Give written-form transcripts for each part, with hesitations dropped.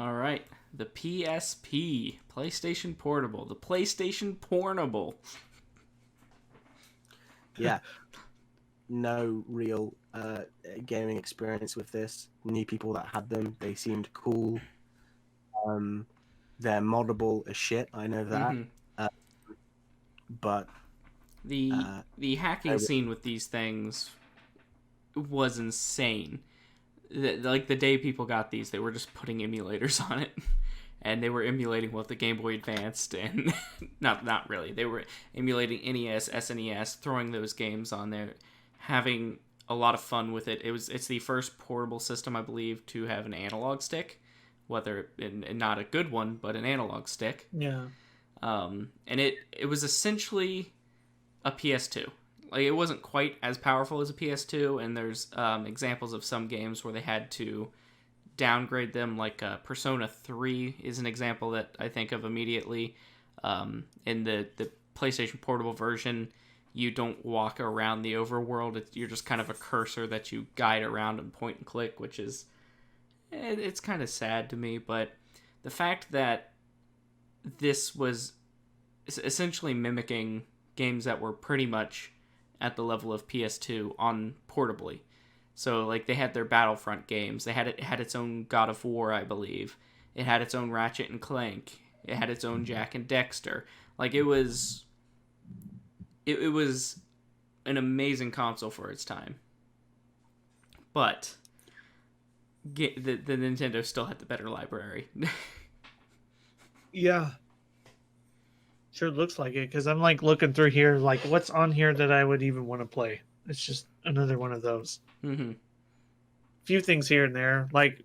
All right. The PSP, PlayStation Portable, the PlayStation Portable. Yeah. No real gaming experience with this. Knew people that had them. They seemed cool. They're moddable as shit. I know that. But The hacking scene with these things was insane. Like the day people got these, they were just putting emulators on it, and they were emulating what the Game Boy Advanced and not really. They were emulating NES, SNES, throwing those games on there, having a lot of fun with it. It's the first portable system, I believe, to have an analog stick, whether and not a good one, but an analog stick. Yeah. And it was essentially a PS2. Like, it wasn't quite as powerful as a PS2, and there's examples of some games where they had to downgrade them, like Persona 3 is an example that I think of immediately. In the PlayStation Portable version, you don't walk around the overworld. You're just kind of a cursor that you guide around and point and click, which is... it's kind of sad to me, but the fact that this was essentially mimicking games that were pretty much at the level of PS2 on portably. So, like, they had their Battlefront games. It had its own God of War, I believe. It had its own Ratchet and Clank. It had its own Jak and Dexter. Like, it was an amazing console for its time. But the Nintendo still had the better library. Yeah. Sure looks like it, because I'm like looking through here, like what's on here that I would even want to play. It's just another one of those. Mm-hmm. Few things here and there, like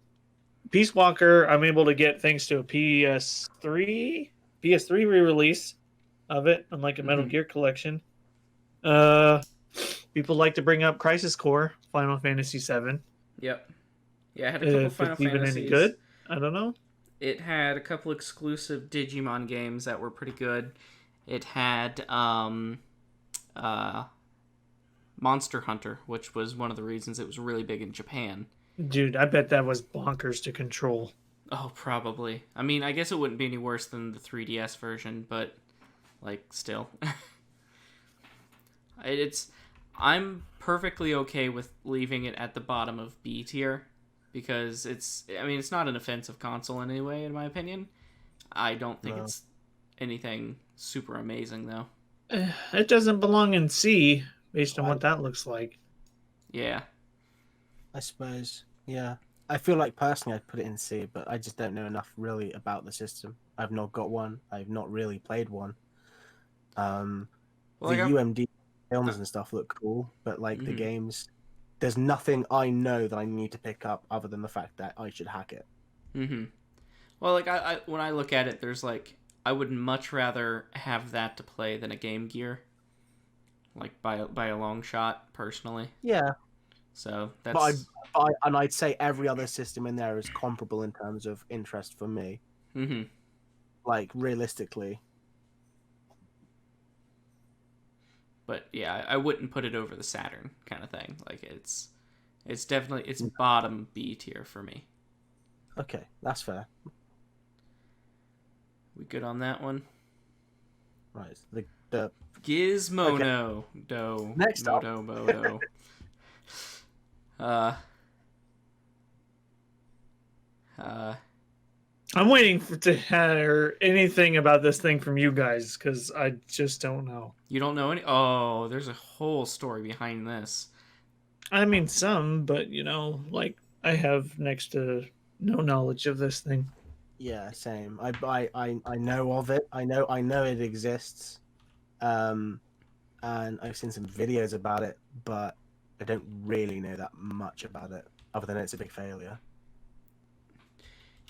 Peace Walker. I'm able to get thanks to a PS3 re-release of it, unlike a Metal Gear collection. People like to bring up Crisis Core, Final Fantasy VII. Yep. Yeah, I had a couple Final even Fantasies. Any good? I don't know. It had a couple exclusive Digimon games that were pretty good. It had Monster Hunter, which was one of the reasons it was really big in Japan. Dude, I bet that was bonkers to control. Oh, probably. I mean, I guess it wouldn't be any worse than the 3DS version, but, like, still. I'm perfectly okay with leaving it at the bottom of B tier. Because it's not an offensive console in any way, in my opinion. I don't think it's anything super amazing, though. It doesn't belong in C, based on what that looks like. Yeah. I suppose, yeah. I feel like personally I'd put it in C, but I just don't know enough really about the system. I've not got one. I've not really played one. The UMD films and stuff look cool, but like the games... There's nothing I know that I need to pick up other than the fact that I should hack it. Mm-hmm. Well, like, I when I look at it, there's, like, I would much rather have that to play than a Game Gear. Like, by a long shot, personally. Yeah. So, that's... And I'd say every other system in there is comparable in terms of interest for me. Mm-hmm. Like, realistically. But yeah, I wouldn't put it over the Saturn kind of thing. Like, it's definitely bottom B tier for me. Okay, that's fair. We good on that one? Right. The Gizmodo. Okay. Do. Next up. Modo. I'm waiting to hear anything about this thing from you guys, because I just don't know. You don't know any? Oh, there's a whole story behind this. I mean, some, but, like, I have next to no knowledge of this thing. Yeah, same. I know of it. I know it exists. And I've seen some videos about it, but I don't really know that much about it, other than it's a big failure.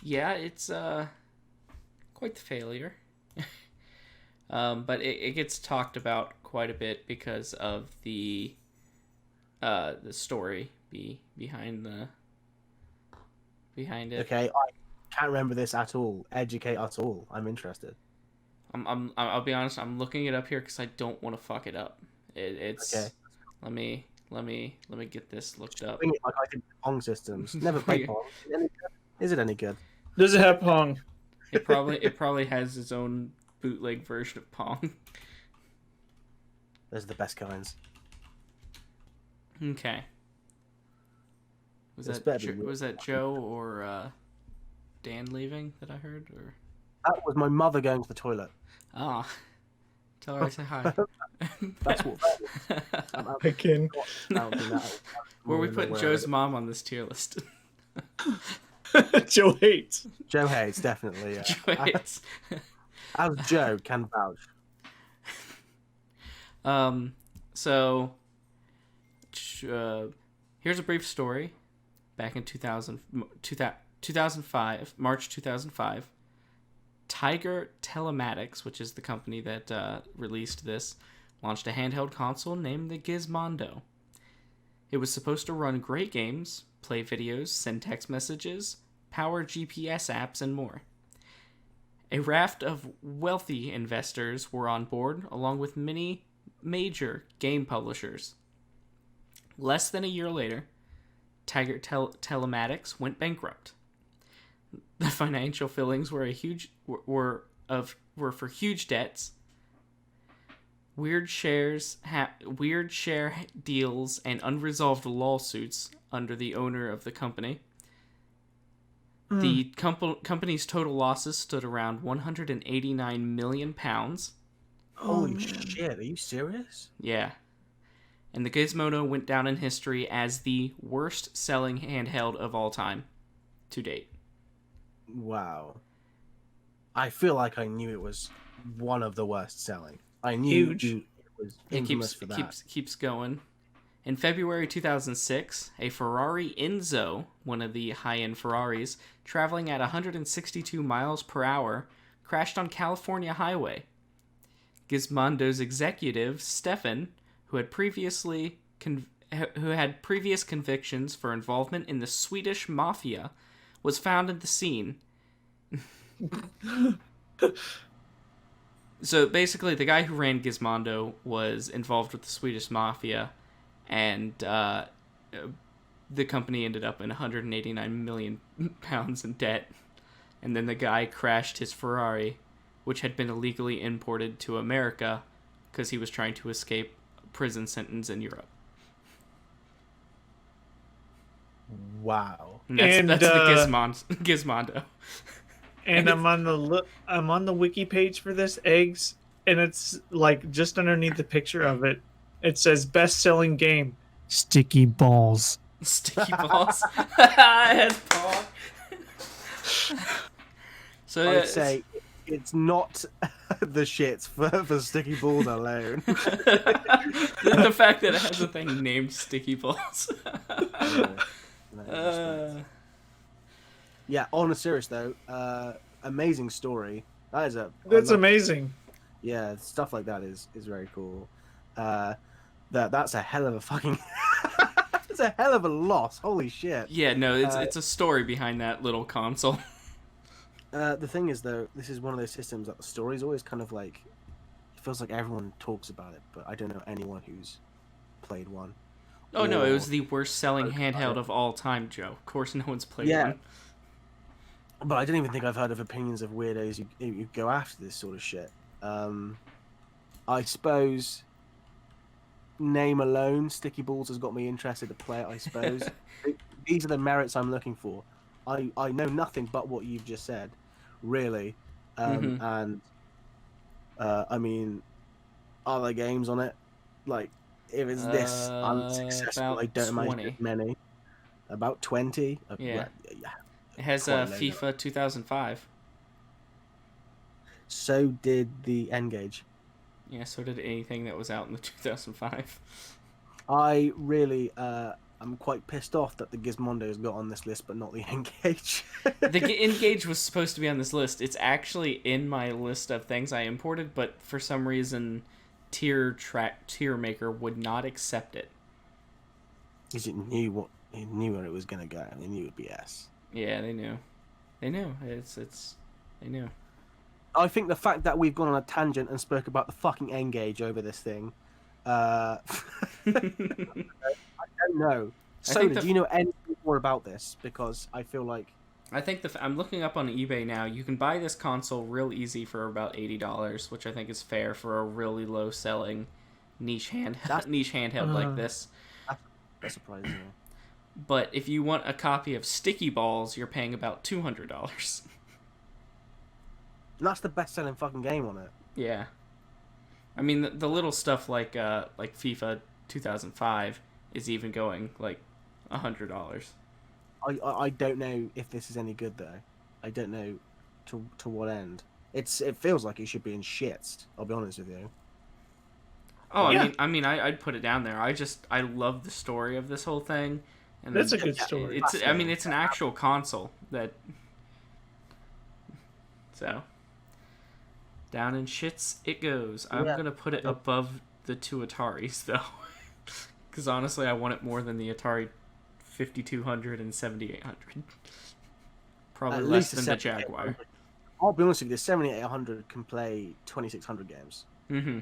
Yeah, it's quite the failure. But it gets talked about quite a bit because of the story behind it. Okay, I can't remember this at all. Educate at all. I'm interested. I'll be honest. I'm looking it up here because I don't want to fuck it up. It's okay. Let me get this looked up. Like I did Pong systems. Never played Pong. Is it any good? Does it have Pong? It probably has its own bootleg version of Pong. Those are the best kinds. Okay. Was It's that better than was that Joe or Dan leaving that I heard? Or that was my mother going to the toilet. ah, tell her I say hi. That's what that was. Again. Where we put Joe's mom on this tier list? Joe hates. Joe hates, definitely. Yeah. Joe hates. As Joe can vouch. So, here's a brief story. Back in 2005, March 2005, Tiger Telematics, which is the company that released this, launched a handheld console named the Gizmondo. It was supposed to run great games, play videos, send text messages, power GPS apps, and more. A raft of wealthy investors were on board, along with many major game publishers. Less than a year later, Tiger Telematics went bankrupt. The financial fillings were for huge debts, weird share deals, and unresolved lawsuits under the owner of the company. The company's total losses stood around £189 million. Holy shit, are you serious? Yeah. And the Gizmodo went down in history as the worst-selling handheld of all time to date. Wow. I feel like I knew it was one of the worst selling. I knew it was infamous for that. Keeps going. In February 2006, a Ferrari Enzo, one of the high-end Ferraris, traveling at 162 miles per hour, crashed on California highway. Gizmondo's executive, Stefan, who had previous convictions for involvement in the Swedish mafia, was found at the scene. So basically, the guy who ran Gizmondo was involved with the Swedish mafia, and the company ended up in 189 million pounds in debt. And then the guy crashed his Ferrari, which had been illegally imported to America because he was trying to escape a prison sentence in Europe. Wow. And that's the Gizmondo. And I'm on the wiki page for this eggs, and it's like just underneath the picture of it. It says best-selling game, Sticky Balls. Sticky Balls. It has Paul. So I'd say it's not the shits for Sticky Balls alone. The fact that it has a thing named Sticky Balls. Yeah, on a serious though, amazing story. That's amazing. Yeah, stuff like that is very cool. That's a hell of a fucking. It's a hell of a loss. Holy shit. Yeah, no, it's a story behind that little console. The thing is though, this is one of those systems that the story is always kind of like. It feels like everyone talks about it, but I don't know anyone who's played one. Oh no, it was the worst-selling handheld of all time, Joe. Of course, no one's played one. But I don't even think I've heard of opinions of weirdos who go after this sort of shit. I suppose name alone, Sticky Balls has got me interested to play it, I suppose. These are the merits I'm looking for. I know nothing but what you've just said, really. And, I mean, are there games on it? Like, if it's this unsuccessful, I don't imagine there's many. About 20? Yeah. It has FIFA 2005. So did the N-Gage. Yeah, so did anything that was out in the 2005. I really am quite pissed off that the Gizmondo's got on this list, but not the N-Gage. The N-Gage was supposed to be on this list. It's actually in my list of things I imported, but for some reason, Tier Maker would not accept it. Because it knew where it was going to go. They knew it would be S. Yeah, they knew. They knew. They knew. I think the fact that we've gone on a tangent and spoke about the fucking N-Gage over this thing, I don't know. Soda, do you know anything more about this? Because I feel like I think I'm looking up on eBay now. You can buy this console real easy for about $80, which I think is fair for a really low selling That's niche handheld like this. that's surprising. But if you want a copy of Sticky Balls, you're paying about $200. And that's the best selling fucking game on it. Yeah, I mean the little stuff like FIFA 2005 is even going like $100. I don't know if this is any good though. I don't know to what end. It feels like it should be in shits. I'll be honest with you. Oh, Yeah. I'd put it down there. I love the story of this whole thing, and That's a good story. It's an actual console that. So. Down in shits it goes. I'm gonna put it above the two Ataris though, because honestly, I want it more than the Atari 5200 and 7800. Probably At less least than the Jaguar. I'll be honest with you. The 7800 can play 2600 games. Mm-hmm.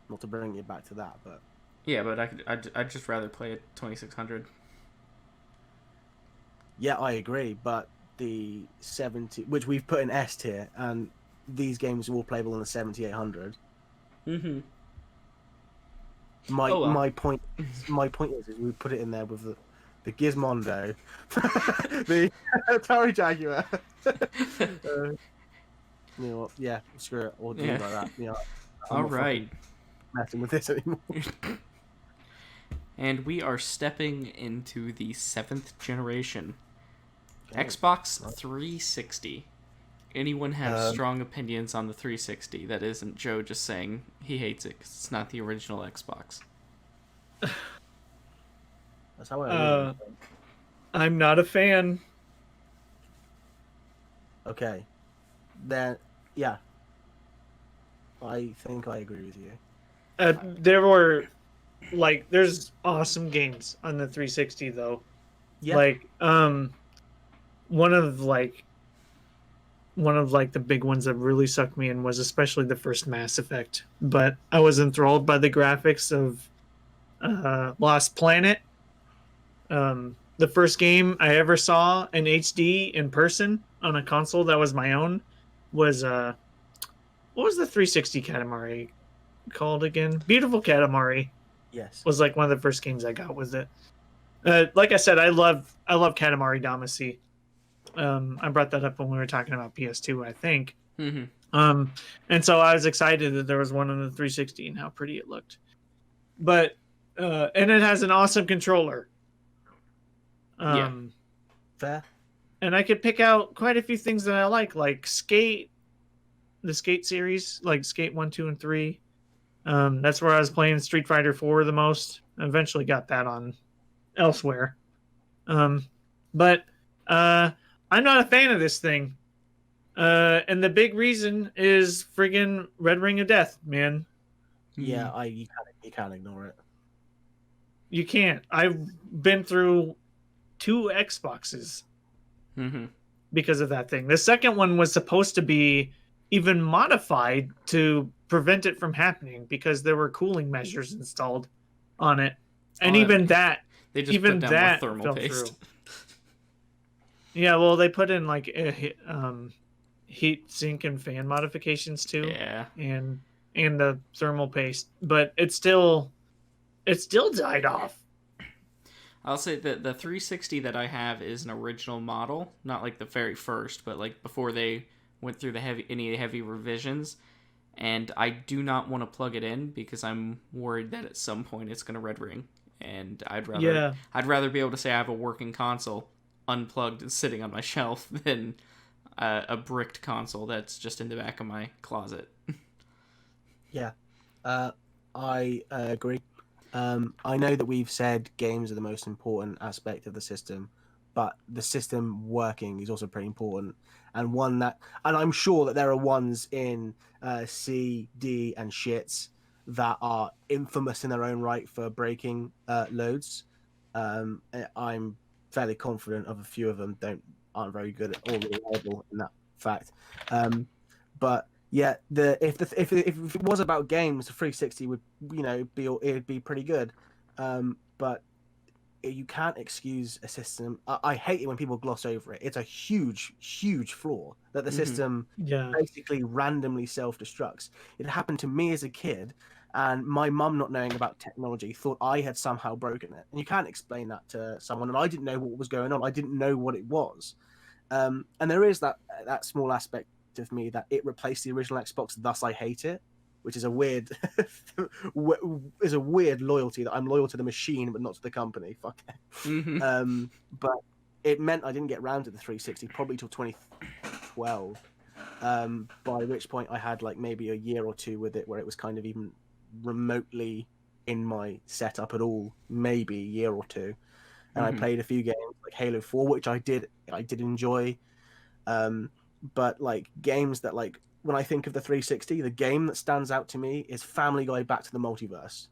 Not to bring you back to that, but Yeah, but I'd just rather play a 2600. yeah, I agree. But the 70, which we've put in S tier, and these games are all playable on the 7800. Mm-hmm. My point is we put it in there with the Gizmondo, the Atari Jaguar. You know what? Yeah, screw it. Or do like that. You know, All right. Messing with this anymore. And we are stepping into the 7th generation. Xbox 360. Anyone have strong opinions on the 360 that isn't Joe just saying he hates it because it's not the original Xbox? That's how I I'm not a fan. Okay. Then, yeah. I think I agree with you. There were, there's awesome games on the 360 though. Yeah. One of the big ones that really sucked me in was especially the first Mass Effect. But I was enthralled by the graphics of Lost Planet. The first game I ever saw in HD in person on a console that was my own was what was the 360 Katamari called again? Beautiful Katamari. Yes. Was like one of the first games I got with it. Like I said, I love Katamari Damacy. I brought that up when we were talking about PS2, I think. Mm-hmm. And so I was excited that there was one on the 360 and how pretty it looked. But and it has an awesome controller. Fair. And I could pick out quite a few things that I like Skate, the Skate series, like Skate 1, 2, and 3. That's where I was playing Street Fighter 4 the most. I eventually got that on elsewhere. But I'm not a fan of this thing. And the big reason is friggin' Red Ring of Death, man. Yeah, you can't ignore it. You can't. I've been through 2 Xboxes because of that thing. The second one was supposed to be even modified to prevent it from happening because there were cooling measures installed on it. And they just put down more thermal paste. Yeah, well, they put in like heat sink and fan modifications too. Yeah. And the thermal paste, but it still died off. I'll say that the 360 that I have is an original model, not like the very first, but like before they went through any heavy revisions. And I do not want to plug it in because I'm worried that at some point it's going to red ring, and I'd rather be able to say I have a working console unplugged and sitting on my shelf than a bricked console that's just in the back of my closet. Yeah, I agree. I know that we've said games are the most important aspect of the system, but the system working is also pretty important. And I'm sure that there are ones in C, D, and shits that are infamous in their own right for breaking loads. I'm fairly confident of a few of them aren't very good at all reliable in that fact. But yeah, if it was about games, the 360 would it'd be pretty good. But you can't excuse a system. I hate it when people gloss over it. It's a huge, huge flaw that the system Yeah. basically randomly self-destructs. It happened to me as a kid, and my mum, not knowing about technology, thought I had somehow broken it. And you can't explain that to someone. And I didn't know what was going on. I didn't know what it was. And there is that small aspect of me that it replaced the original Xbox, thus I hate it, which is a weird is a weird loyalty that I'm loyal to the machine but not to the company. Fuck it. Mm-hmm. But it meant I didn't get round to the 360 probably till 2012. By which point I had like maybe a year or two with it where it was kind of even remotely in my setup at all, maybe a year or two. And I played a few games like Halo 4, which I did enjoy. But like games that, like, when I think of the 360, the game that stands out to me is Family Guy Back to the Multiverse,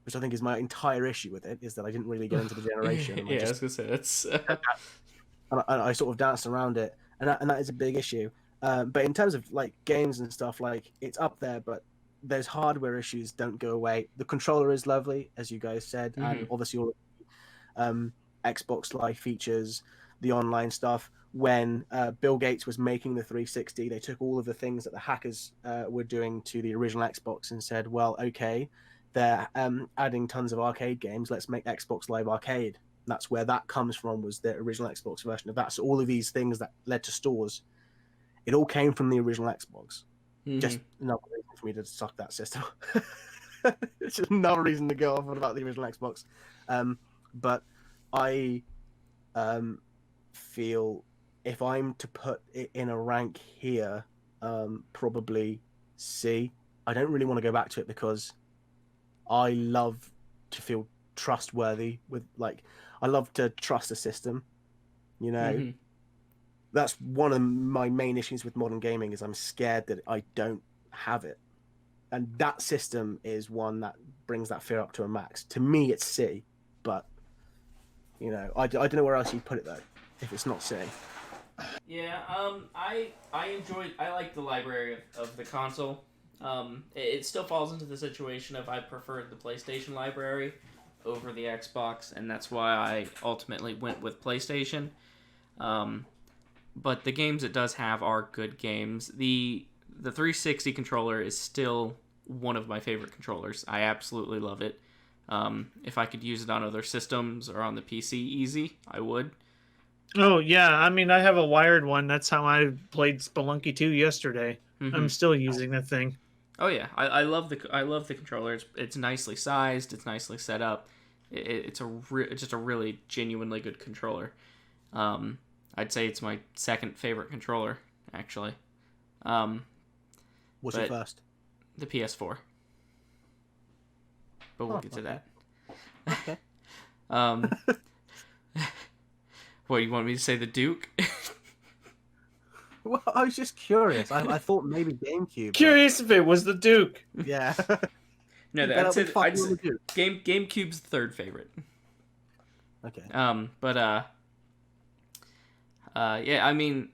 which I think is my entire issue with it, is that I didn't really get into the generation. And Yeah, I was gonna say that's. and I sort of danced around it, and that is a big issue. But in terms of like games and stuff, like it's up there, but those hardware issues don't go away. The controller is lovely, as you guys said, and obviously all Xbox Live features, the online stuff. When Bill Gates was making the 360, they took all of the things that the hackers were doing to the original Xbox and said, well, okay, they're adding tons of arcade games. Let's make Xbox Live Arcade. That's where that comes from, was the original Xbox version of that. So all of these things that led to stores, it all came from the original Xbox. Just another reason for me to suck that system. It's just another reason to go off about the original Xbox. But I feel if I'm to put it in a rank here, probably C. I don't really want to go back to it because I love to feel trustworthy with, like, I love to trust a system, you know. That's one of my main issues with modern gaming, is I'm scared that I don't have it, and that system is one that brings that fear up to a max. To me it's C, but you know, I don't know where else you'd put it though if it's not C. Yeah, I like the library of the console. It still falls into the situation of I preferred the PlayStation library over the Xbox, and that's why I ultimately went with PlayStation. But the games it does have are good games. The 360 controller is still one of my favorite controllers. I absolutely love it. If I could use it on other systems or on the PC easy, I would. Oh yeah, I mean I have a wired one. That's how I played Spelunky 2 yesterday. I'm still using the thing. Oh yeah, I love the controller. It's nicely sized. It's nicely set up. It's just a really genuinely good controller. I'd say it's my second favorite controller, actually. What's your first? The PS4. But we'll get to that. Okay. What, you want me to say the Duke? Well, I was just curious. I thought maybe GameCube. Curious if it was the Duke. Yeah. No, I'd say GameCube's the third favorite. Okay. Yeah, I mean,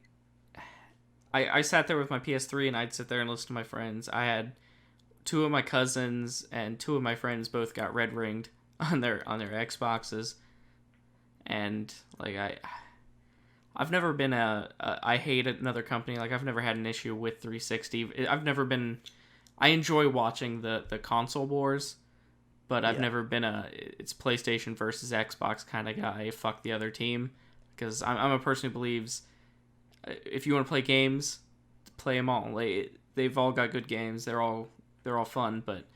I sat there with my PS3 and I'd sit there and listen to my friends. I had two of my cousins and two of my friends both got red ringed on their Xboxes, and like I've never been I hate another company. Like I've never had an issue with 360. I enjoy watching the console wars, but I've never been it's PlayStation versus Xbox kind of guy. Fuck the other team, because I'm a person who believes if you want to play games, play them all. They've all got good games. They're all fun, but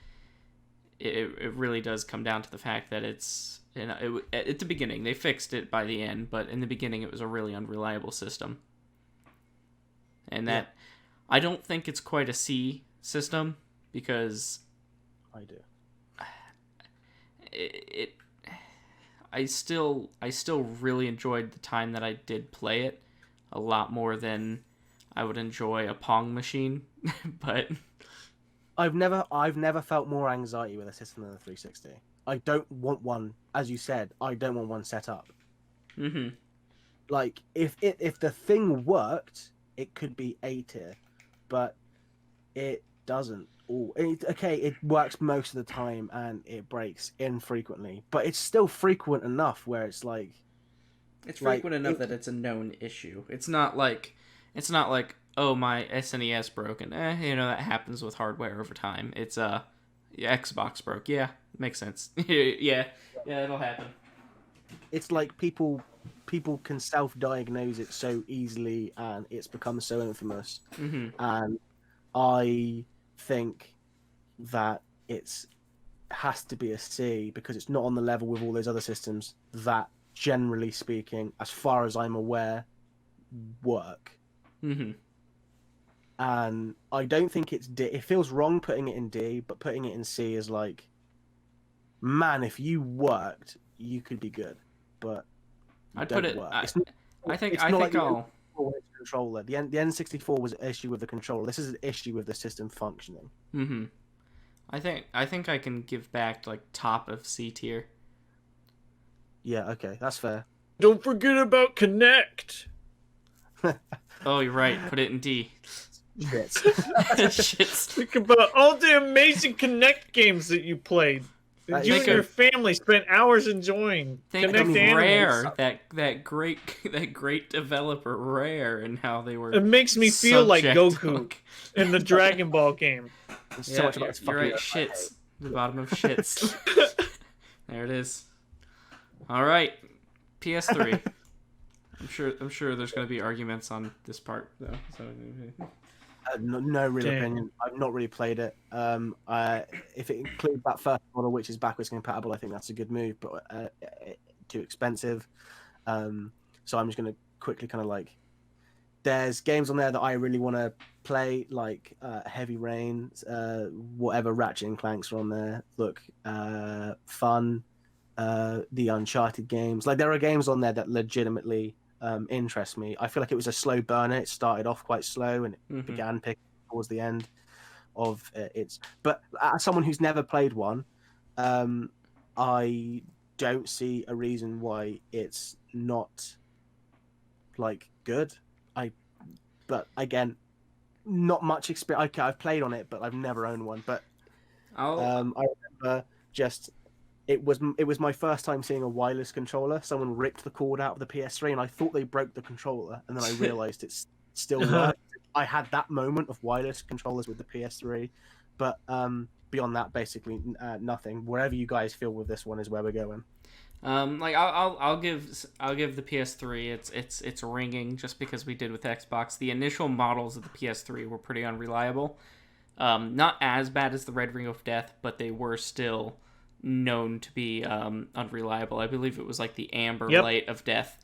it really does come down to the fact that it's, you know, at the beginning they fixed it by the end, but in the beginning it was a really unreliable system, and that I don't think it's quite a C system, because I do. I still really enjoyed the time that I did play it a lot more than I would enjoy a Pong machine, but I've never felt more anxiety with a system than the 360. I don't want one, as you said. I don't want one set up. Like if the thing worked, it could be A tier, but doesn't. It works most of the time and it breaks infrequently, but it's still frequent enough where it's like it's frequent enough that it's a known issue. It's not like oh, my SNES broke and that happens with hardware over time. It's Xbox broke. Yeah, makes sense. yeah, it'll happen. It's like people can self-diagnose it so easily and it's become so infamous. Mm-hmm. And I think that has to be a C because it's not on the level with all those other systems that, generally speaking, as far as I'm aware, work. Mm-hmm. And I don't think it's D. It feels wrong putting it in D, but putting it in C is like, man, if you worked, you could be good. But I'd put it. I think like I'll. Controller. The N64 was an issue with the controller. This is an issue with the system functioning. Mm-hmm. I think I can give back like top of C tier. Yeah, okay, that's fair. Don't forget about Connect. Oh, you're right. Put it in D. Shits. Shits. Think about all the amazing Connect games that you played. That you and your family spent hours enjoying. Think of Rare, that great developer Rare, and how they were. It makes me feel like Goku in the Dragon Ball game. So much about you're right. Shits. The bottom of shits. There it is. All right, PS3. I'm sure there's going to be arguments on this part though. So. No real opinion. I've not really played it. If it includes that first model, which is backwards compatible, I think that's a good move, but too expensive. So I'm just going to quickly kind of like, there's games on there that I really want to play, like Heavy Rain, whatever Ratchet and Clanks are on there. Look, fun, the Uncharted games. Like there are games on there that legitimately interest me. I feel like it was a slow burner. It started off quite slow and it began picking towards the end of its. But as someone who's never played one, I don't see a reason why it's not like good. But again, not much experience. Okay, I've played on it, but I've never owned one. But I remember just. It was my first time seeing a wireless controller. Someone ripped the cord out of the PS3, and I thought they broke the controller, and then I realized it still worked. I had that moment of wireless controllers with the PS3, but beyond that, basically nothing. Wherever you guys feel with this one is where we're going. I'll give the PS3 it's ringing just because we did with Xbox. The initial models of the PS3 were pretty unreliable. Not as bad as the Red Ring of Death, but they were still known to be unreliable. I believe it was like the Amber Light of Death.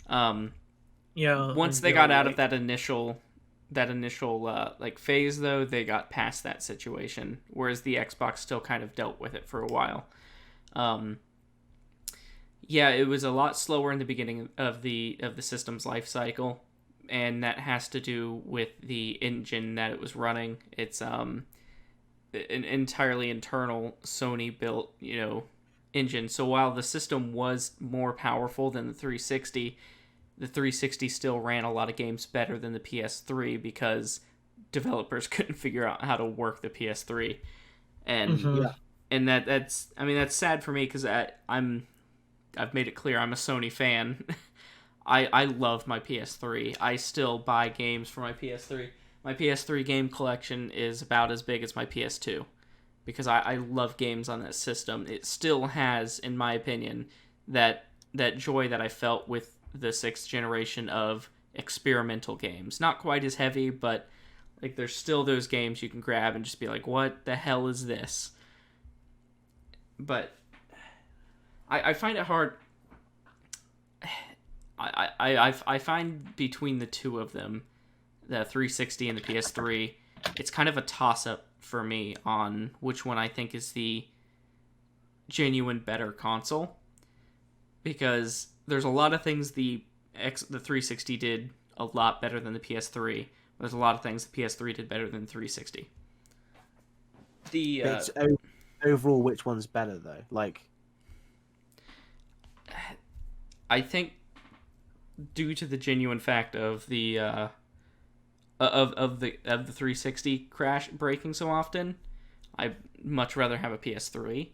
Once they got out of that initial like phase, though, they got past that situation, whereas the Xbox still kind of dealt with it for a while. It was a lot slower in the beginning of the system's life cycle, and that has to do with the engine that it was running. It's an entirely internal Sony built, engine. So while the system was more powerful than the 360, the 360 still ran a lot of games better than the PS3 because developers couldn't figure out how to work the PS3. And and that's sad for me because I've made it clear I'm a Sony fan. I love my PS3. I still buy games for my PS3. My PS3 game collection is about as big as my PS2 because I love games on that system. It still has, in my opinion, that joy that I felt with the 6th generation of experimental games. Not quite as heavy, but like there's still those games you can grab and just be like, what the hell is this? But I find it hard. I find between the two of them, the 360 and the PS3, it's kind of a toss-up for me on which one I think is the genuine better console. Because there's a lot of things the 360 did a lot better than the PS3. There's a lot of things the PS3 did better than the 360. It's overall, which one's better though? Like, I think due to the genuine fact of the of the 360 crash breaking so often. I'd much rather have a PS3.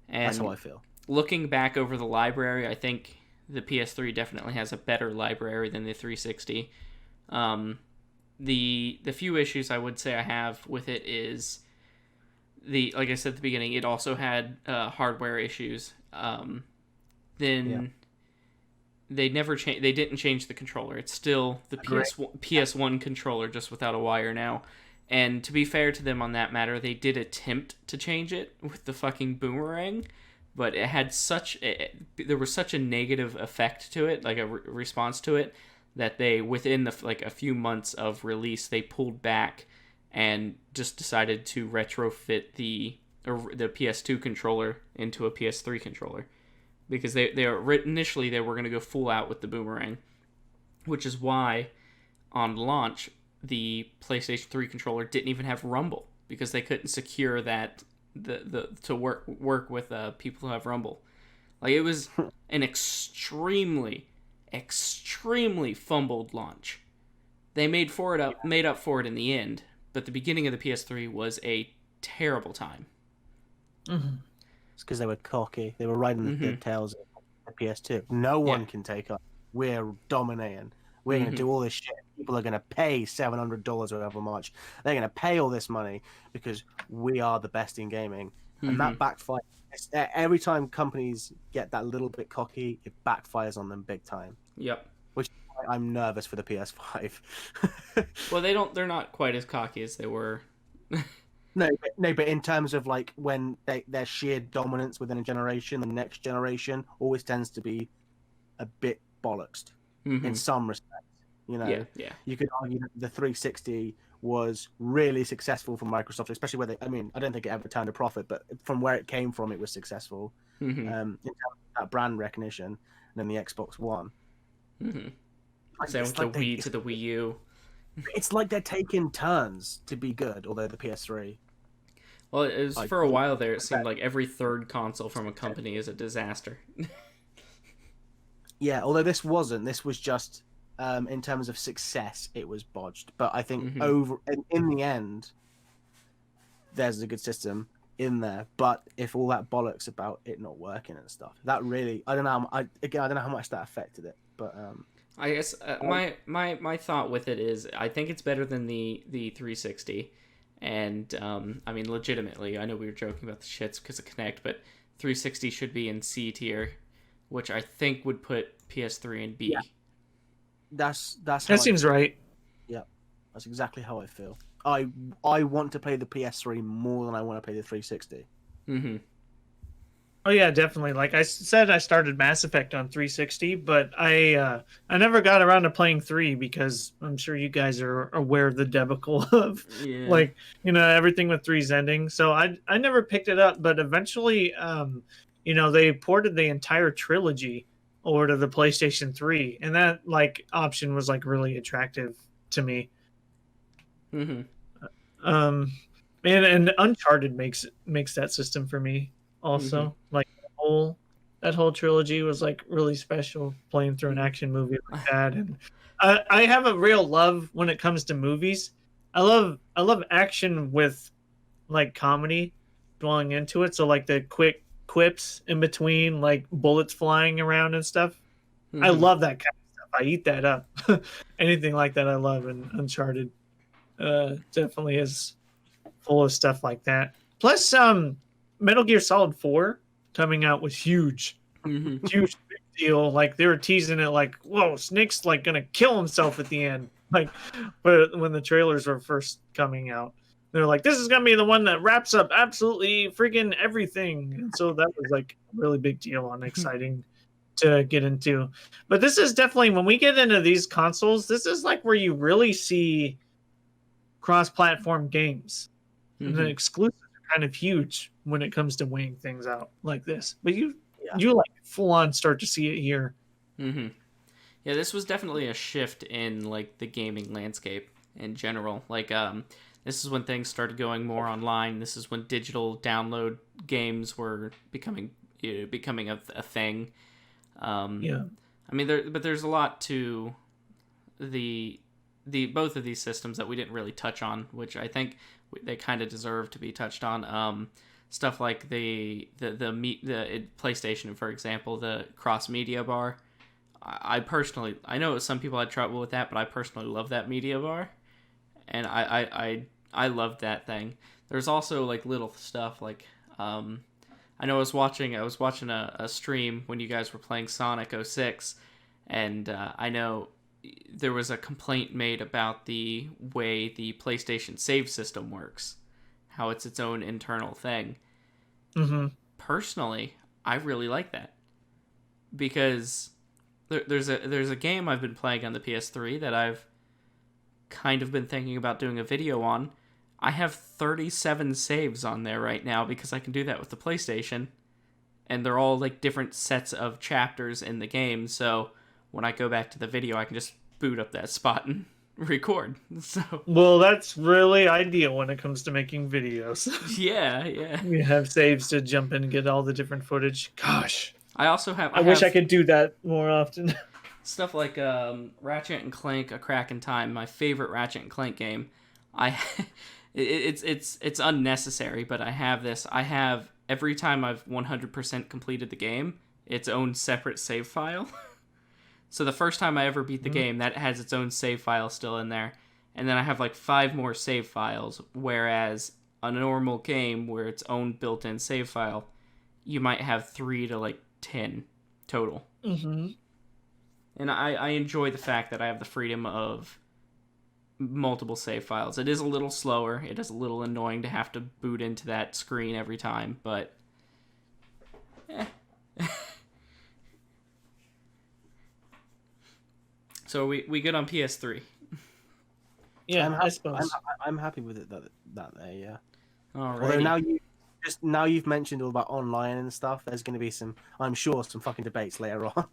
And That's how I feel. looking back over the library, I think the PS3 definitely has a better library than the 360. The few issues I would say I have with it is like I said at the beginning, it also had hardware issues. Then they never changed. They didn't change the controller. It's still the PS1 controller, just without a wire now. And to be fair to them on that matter, they did attempt to change it with the fucking boomerang, but it had there was such a negative effect to it, like a response to it, that they within a few months of release they pulled back and just decided to retrofit the PS2 controller into a PS3 controller, because they initially they were going to go full out with the boomerang, which is why on launch the PlayStation 3 controller didn't even have Rumble, because they couldn't secure that to work with people who have Rumble. Like, it was an extremely fumbled launch. They made up for it in the end, but the beginning of the PS3 was a terrible time. Mm-hmm. It's because they were cocky. They were riding the tails of the PS2. No one can take us. We're dominating. We're going to do all this shit. People are going to pay $700 or whatever much. They're going to pay all this money because we are the best in gaming. And that backfires. Every time companies get that little bit cocky, it backfires on them big time. Yep. Which is why I'm nervous for the PS5. Well, they're not quite as cocky as they were. No, but in terms of like when their sheer dominance within a generation, the next generation always tends to be a bit bollocksed in some respects. You know, you could argue that the 360 was really successful for Microsoft, especially where I don't think it ever turned a profit, but from where it came from, it was successful in terms of that brand recognition. And then the Xbox One. Same with the Wii to the Wii U. It's like they're taking turns to be good, although the PS3. Well, it was for a while there. It seemed like every third console from a company is a disaster. Yeah, although this wasn't. This was just in terms of success, it was bodged. But I think in the end, there's a good system in there. But if all that bollocks about it not working and stuff, that really, I don't know. I don't know how much that affected it. But I guess my thought with it is, I think it's better than the 360. And I mean, legitimately, I know we were joking about the shits because of Kinect, but 360 should be in C tier, which I think would put PS3 in B. Yeah. That seems right. Yeah, that's exactly how I feel. I want to play the PS3 more than I want to play the 360. Oh yeah, definitely. Like I said, I started Mass Effect on 360, but I never got around to playing 3 because I'm sure you guys are aware of the debacle of like, you know, everything with 3's ending. So I never picked it up, but eventually you know, they ported the entire trilogy over to the PlayStation 3, and that like option was like really attractive to me. And Uncharted makes that system for me also. Like that whole trilogy was like really special, playing through an action movie like that. And I have a real love when it comes to movies. I love action with like comedy dwelling into it. So like the quick quips in between, like bullets flying around and stuff. I love that kind of stuff. I eat that up. Anything like that I love, and Uncharted definitely is full of stuff like that. Plus Metal Gear Solid 4 coming out was huge. Huge big deal. Like they were teasing it like, whoa, Snake's like gonna kill himself at the end. Like, but when the trailers were first coming out, they're like, this is gonna be the one that wraps up absolutely freaking everything. And so that was like a really big deal and exciting to get into. But this is definitely, when we get into these consoles, this is like where you really see cross-platform games. And the exclusives are kind of huge when it comes to weighing things out like this. But you like full on start to see it here. Yeah, this was definitely a shift in like the gaming landscape in general. Like this is when things started going more online. This is when digital download games were becoming a thing. I mean, there's a lot to the both of these systems that we didn't really touch on, which I think they kind of deserve to be touched on. Stuff like the PlayStation, for example, the cross media bar. I personally, I know some people had trouble with that, but I personally love that media bar, and I loved that thing. There's also like little stuff like I know I was watching a stream when you guys were playing Sonic 06, and I know there was a complaint made about the way the PlayStation save system works, how it's its own internal thing. Mm-hmm. Personally, I really like that because there's a game I've been playing on the PS3 that I've kind of been thinking about doing a video on. I have 37 saves on there right now because I can do that with the PlayStation, and they're all like different sets of chapters in the game, so when I go back to the video, I can just boot up that spot and record. So Well, that's really ideal when it comes to making videos. yeah. You have saves to jump in and get all the different footage. Gosh, I also have. I wish I could do that more often. Stuff like Ratchet and Clank: A Crack in Time, my favorite Ratchet and Clank game. It's unnecessary, but I have this. I have every time I've 100% completed the game, its own separate save file. So the first time I ever beat the game, that has its own save file still in there. And then I have like 5 more save files, whereas a normal game where its own built-in save file, you might have 3 to like 10 total. Mm-hmm. And I enjoy the fact that I have the freedom of multiple save files. It is a little slower. It is a little annoying to have to boot into that screen every time, but So we good on PS3. Yeah, I suppose. I'm happy with it that there, yeah. All Although right. now you've mentioned all about online and stuff, there's going to be I'm sure some fucking debates later on.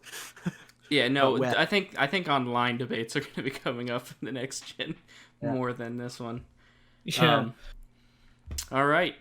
Yeah, no, I think online debates are going to be coming up in the next gen more than this one. Yeah. All right.